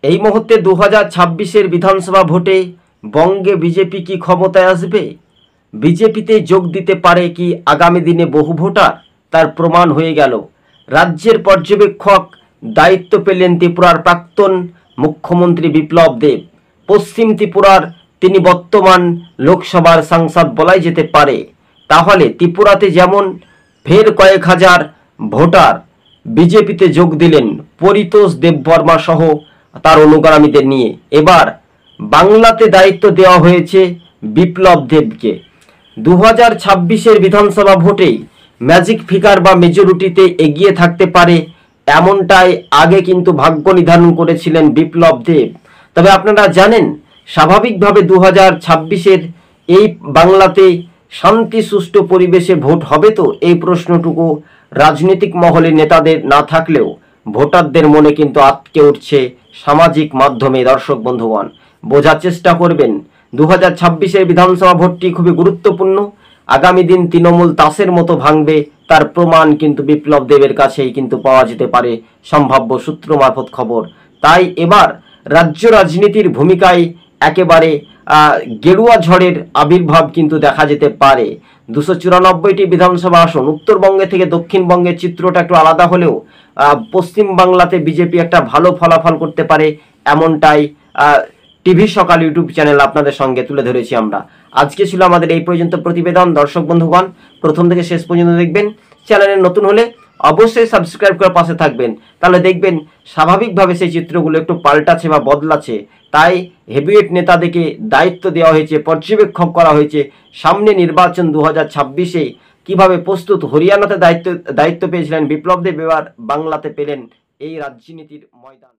এই মুহূর্তে 2026-এর বিধানসভা ভোটে বঙ্গে বিজেপি কি ক্ষমতায় আসবে? বিজেপিতে যোগ দিতে পারে কি আগামী দিনে বহু ভোটার? তার প্রমাণ হয়ে গেল। রাজ্যের পর্যবেক্ষক দায়িত্ব পেলেন ত্রিপুরার প্রাক্তন মুখ্যমন্ত্রী বিপ্লব দেব। পশ্চিম ত্রিপুরার তিনি বর্তমান লোকসভার সাংসদ বলাই যেতে পারে। তাহলে ত্রিপুরাতে যেমন ফের কয়েক হাজার ভোটার বিজেপিতে যোগ দিলেন পরিতোষ দেববর্মা সহ তার অনুগামীদের নিয়ে, এবার বাংলাতে দায়িত্ব দেওয়া হয়েছে বিপ্লব দেবকে। 2026-এর বিধানসভা ভোটেই ম্যাজিক ফিগার বা মেজরিটিতে এগিয়ে থাকতে পারে, এমনটাই আগে কিন্তু ভাগ্য নির্ধারণ করেছিলেন বিপ্লব দেব। তবে আপনারা জানেন, স্বাভাবিকভাবে 2026-এর এই বাংলাতে শান্তি সুষ্ঠু পরিবেশে ভোট হবে তো, এই প্রশ্নটুকু রাজনৈতিক মহলে নেতাদের না থাকলেও ভোটারদের মনে কিন্তু আটকে উঠছে সামাজিক মাধ্যমে। দর্শক বন্ধুগণ, বোঝার চেষ্টা করবেন, 2026-এর বিধানসভা ভোটটি খুবই গুরুত্বপূর্ণ। আগামী দিন তৃণমূল তাসের মতো ভাঙবে, তার প্রমাণ কিন্তু বিপ্লব দেবের কাছেই কিন্তু পাওয়া যেতে পারে সম্ভাব্য সূত্র মারফত খবর। তাই এবার রাজ্য রাজনীতির ভূমিকায় একেবারে গেরুয়া ঝড়ের আবির্ভাব কিন্তু দেখা যেতে পারে। 294টি বিধানসভা আসন, উত্তরবঙ্গে থেকে দক্ষিণবঙ্গের চিত্রটা একটু আলাদা হলেও পশ্চিমবাংলাতে বিজেপি একটা ভালো ফলাফল করতে পারে, এমনটাই টিভি সকাল ইউটিউব চ্যানেল আপনাদের সঙ্গে তুলে ধরেছি আমরা। আজকে ছিল আমাদের এই পর্যন্ত প্রতিবেদন। দর্শক বন্ধুগণ, প্রথম থেকে শেষ পর্যন্ত দেখবেন। চ্যানেলে নতুন হলে অবশ্যই সাবস্ক্রাইব করে পাশে থাকবেন, তাহলে দেখবেন স্বাভাবিকভাবে সেই চিত্রগুলো একটু পাল্টাচ্ছে বা বদলাচ্ছে। তাই হেভিওয়েট নেতাদেরকে দায়িত্ব দেওয়া হয়েছে, পর্যবেক্ষক করা হয়েছে সামনে নির্বাচন 2026-এ কিভাবে প্রস্তুত। হরিয়ানাতে দায়িত্ব পেয়েছিলেন বিপ্লব দেব, এবার বাংলাতে পেলেন এই রাজনীতির ময়দান।